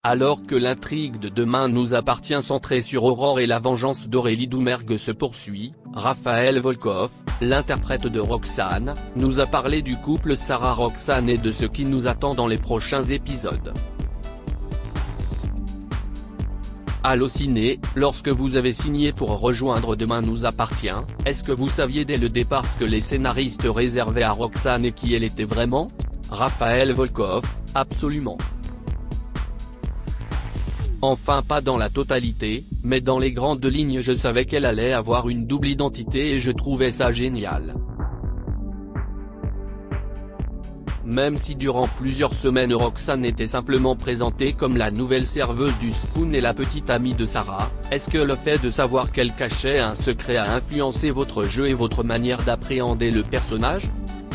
Alors que l'intrigue de Demain nous appartient centrée sur Aurore et la vengeance d'Aurélie Doumergue se poursuit, Raphaël Volkov, l'interprète de Roxane, nous a parlé du couple Sarah-Roxane et de ce qui nous attend dans les prochains épisodes. Allociné, lorsque vous avez signé pour rejoindre Demain nous appartient, est-ce que vous saviez dès le départ ce que les scénaristes réservaient à Roxane et qui elle était vraiment? Raphaël Volkov, absolument. Enfin pas dans la totalité, mais dans les grandes lignes je savais qu'elle allait avoir une double identité et je trouvais ça génial. Même si durant plusieurs semaines Roxane était simplement présentée comme la nouvelle serveuse du Spoon et la petite amie de Sarah, est-ce que le fait de savoir qu'elle cachait un secret a influencé votre jeu et votre manière d'appréhender le personnage?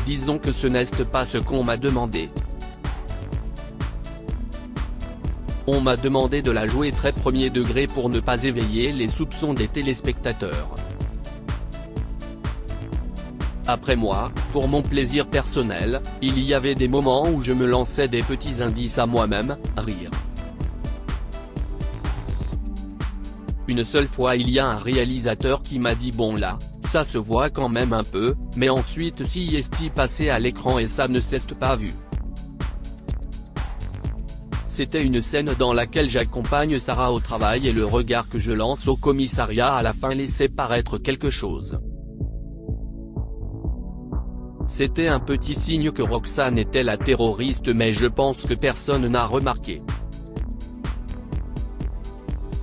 Disons que ce n'est pas ce qu'on m'a demandé. On m'a demandé de la jouer très premier degré pour ne pas éveiller les soupçons des téléspectateurs. Après moi, pour mon plaisir personnel, il y avait des moments où je me lançais des petits indices à moi-même, rire. Une seule fois il y a un réalisateur qui m'a dit bon là, ça se voit quand même un peu, mais ensuite si est passé à l'écran et ça ne s'est pas vu. C'était une scène dans laquelle j'accompagne Sarah au travail et le regard que je lance au commissariat à la fin laissait paraître quelque chose. C'était un petit signe que Roxane était la terroriste mais je pense que personne n'a remarqué.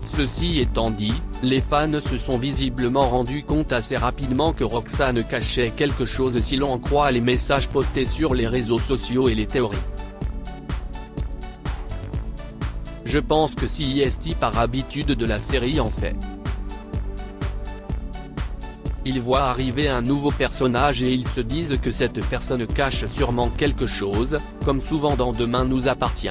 Ceci étant dit, les fans se sont visiblement rendus compte assez rapidement que Roxane cachait quelque chose si l'on en croit les messages postés sur les réseaux sociaux et les théories. Je pense que si par habitude de la série en fait. Ils voient arriver un nouveau personnage et ils se disent que cette personne cache sûrement quelque chose, comme souvent dans Demain nous appartient.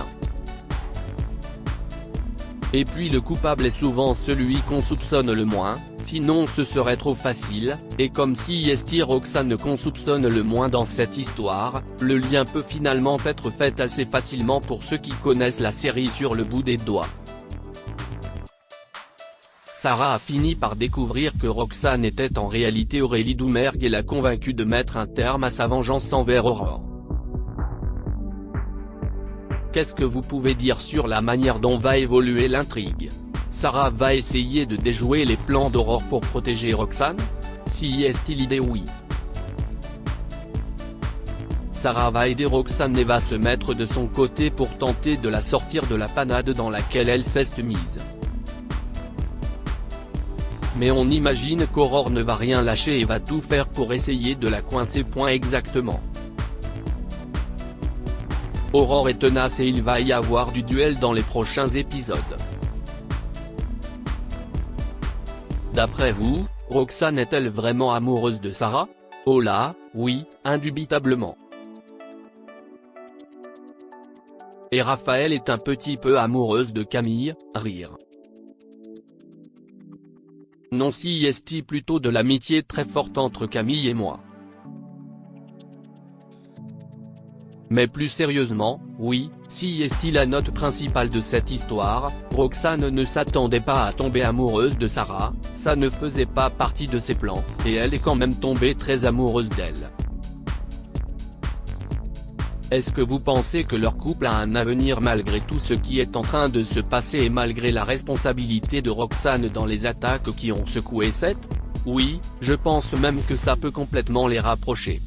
Et puis le coupable est souvent celui qu'on soupçonne le moins, sinon ce serait trop facile, et comme si Roxane qu'on soupçonne le moins dans cette histoire, le lien peut finalement être fait assez facilement pour ceux qui connaissent la série sur le bout des doigts. Sarah a fini par découvrir que Roxane était en réalité Aurélie Doumergue et l'a convaincue de mettre un terme à sa vengeance envers Aurore. Qu'est-ce que vous pouvez dire sur la manière dont va évoluer l'intrigue? Sarah va essayer de déjouer les plans d'Aurore pour protéger Roxane? Si l'idée oui. Sarah va aider Roxane et va se mettre de son côté pour tenter de la sortir de la panade dans laquelle elle s'est mise. Mais on imagine qu'Aurore ne va rien lâcher et va tout faire pour essayer de la coincer. Exactement. Aurore est tenace et il va y avoir du duel dans les prochains épisodes. D'après vous, Roxane est-elle vraiment amoureuse de Sarah? Oh là, oui, indubitablement. Et Raphaël est un petit peu amoureuse de Camille, rire. Non si plutôt de l'amitié très forte entre Camille et moi. Mais plus sérieusement, oui, si la note principale de cette histoire, Roxane ne s'attendait pas à tomber amoureuse de Sarah, ça ne faisait pas partie de ses plans, et elle est quand même tombée très amoureuse d'elle. Est-ce que vous pensez que leur couple a un avenir malgré tout ce qui est en train de se passer et malgré la responsabilité de Roxane dans les attaques qui ont secoué cette? Oui, je pense même que ça peut complètement les rapprocher.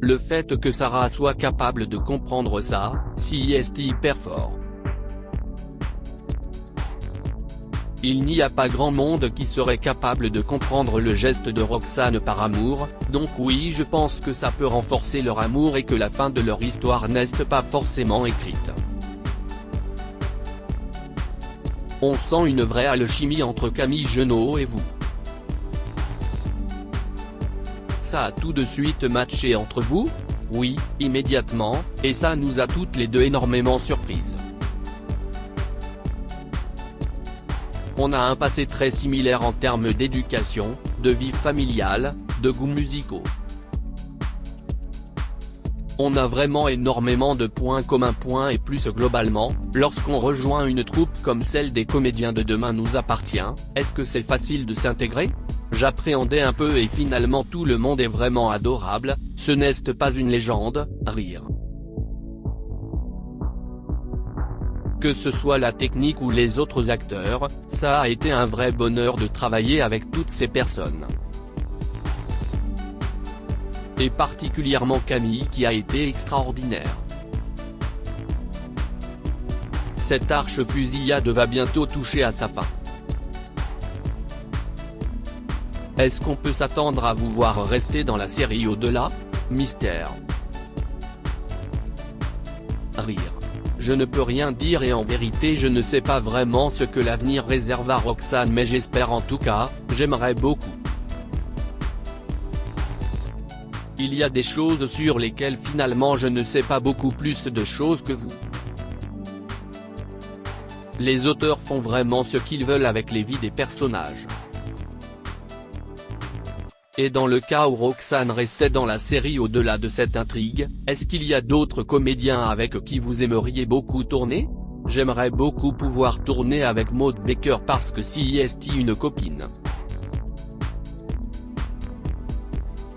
Le fait que Sarah soit capable de comprendre ça, si hyper fort. Il n'y a pas grand monde qui serait capable de comprendre le geste de Roxane par amour, donc oui je pense que ça peut renforcer leur amour et que la fin de leur histoire n'est pas forcément écrite. On sent une vraie alchimie entre Camille Genot et vous. Ça a tout de suite matché entre vous? Oui, immédiatement, et ça nous a toutes les deux énormément surprises. On a un passé très similaire en termes d'éducation, de vie familiale, de goûts musicaux. On a vraiment énormément de points communs. Et plus globalement, lorsqu'on rejoint une troupe comme celle des comédiens de Demain nous appartient, est-ce que c'est facile de s'intégrer ? J'appréhendais un peu et finalement tout le monde est vraiment adorable, ce n'est pas une légende, rire. Que ce soit la technique ou les autres acteurs, ça a été un vrai bonheur de travailler avec toutes ces personnes. Et particulièrement Camille qui a été extraordinaire. Cette arche-fusillade va bientôt toucher à sa fin. Est-ce qu'on peut s'attendre à vous voir rester dans la série au-delà ? Mystère. Rire. Je ne peux rien dire et en vérité je ne sais pas vraiment ce que l'avenir réserve à Roxane mais j'espère en tout cas, j'aimerais beaucoup. Il y a des choses sur lesquelles finalement je ne sais pas beaucoup plus de choses que vous. Les auteurs font vraiment ce qu'ils veulent avec les vies des personnages. Et dans le cas où Roxane restait dans la série au-delà de cette intrigue, est-ce qu'il y a d'autres comédiens avec qui vous aimeriez beaucoup tourner ? J'aimerais beaucoup pouvoir tourner avec Maud Baker parce que si est une copine.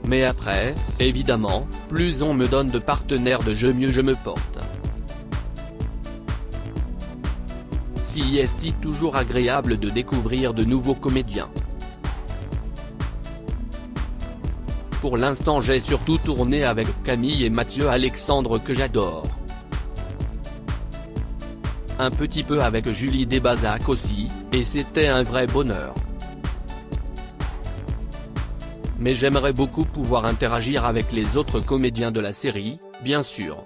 Mais après, évidemment, plus on me donne de partenaires de jeu mieux je me porte. Si est toujours agréable de découvrir de nouveaux comédiens. Pour l'instant j'ai surtout tourné avec Camille et Mathieu Alexandre que j'adore. Un petit peu avec Julie Desbazac aussi, et c'était un vrai bonheur. Mais j'aimerais beaucoup pouvoir interagir avec les autres comédiens de la série, bien sûr.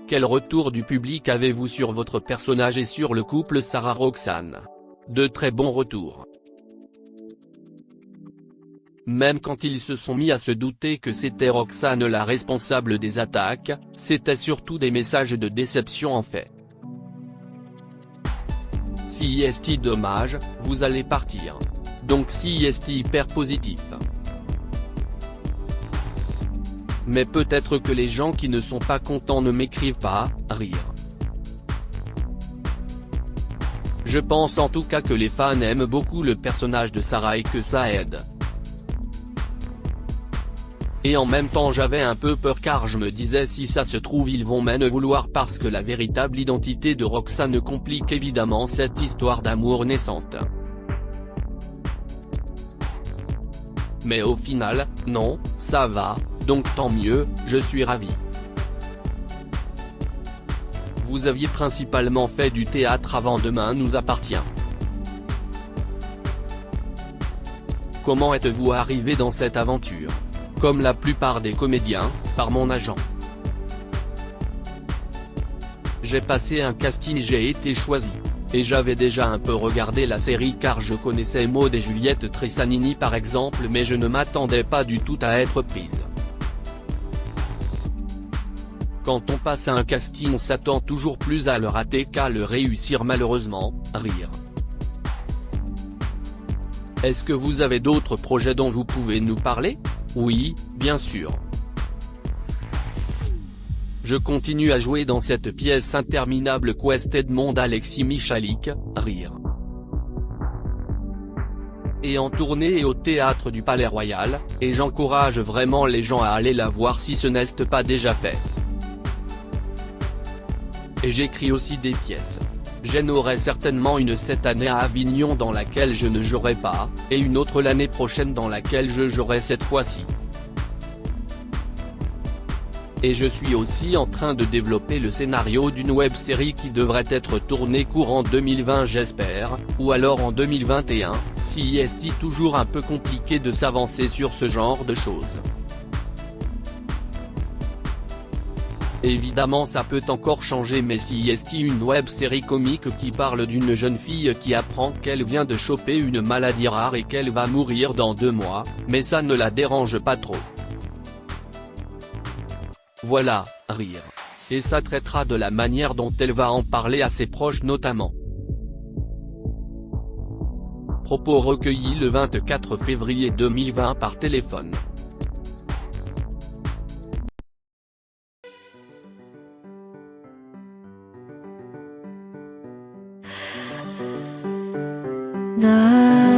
Quel retour du public avez-vous sur votre personnage et sur le couple Sarah-Roxane ? De très bons retours. Même quand ils se sont mis à se douter que c'était Roxane la responsable des attaques, c'était surtout des messages de déception en fait. Si est dommage, vous allez partir. Donc si est hyper positif. Mais peut-être que les gens qui ne sont pas contents ne m'écrivent pas, rire. Je pense en tout cas que les fans aiment beaucoup le personnage de Sarah et que ça aide. Et en même temps j'avais un peu peur car je me disais si ça se trouve ils vont même vouloir parce que la véritable identité de Roxane complique évidemment cette histoire d'amour naissante. Mais au final, non, ça va, donc tant mieux, je suis ravi. Vous aviez principalement fait du théâtre avant Demain nous appartient. Comment êtes-vous arrivé dans cette aventure ? Comme la plupart des comédiens, par mon agent. J'ai passé un casting, j'ai été choisi. Et j'avais déjà un peu regardé la série car je connaissais Maud et Juliette Tressanini par exemple mais je ne m'attendais pas du tout à être prise. Quand on passe à un casting on s'attend toujours plus à le rater qu'à le réussir malheureusement, rire. Est-ce que vous avez d'autres projets dont vous pouvez nous parler ? Oui, bien sûr. Je continue à jouer dans cette pièce interminable Quest Edmond Alexis Michalik, rire. Et en tournée et au théâtre du Palais Royal, et j'encourage vraiment les gens à aller la voir si ce n'est pas déjà fait. Et j'écris aussi des pièces. J'en aurai certainement une cette année à Avignon dans laquelle je ne jouerai pas, et une autre l'année prochaine dans laquelle je jouerai cette fois-ci. Et je suis aussi en train de développer le scénario d'une web-série qui devrait être tournée courant 2020 j'espère, ou alors en 2021, si est toujours un peu compliqué de s'avancer sur ce genre de choses. Évidemment ça peut encore changer mais si est une web-série comique qui parle d'une jeune fille qui apprend qu'elle vient de choper une maladie rare et qu'elle va mourir dans 2 mois, mais ça ne la dérange pas trop. Voilà, rire. Et ça traitera de la manière dont elle va en parler à ses proches notamment. Propos recueillis le 24 février 2020 par téléphone. The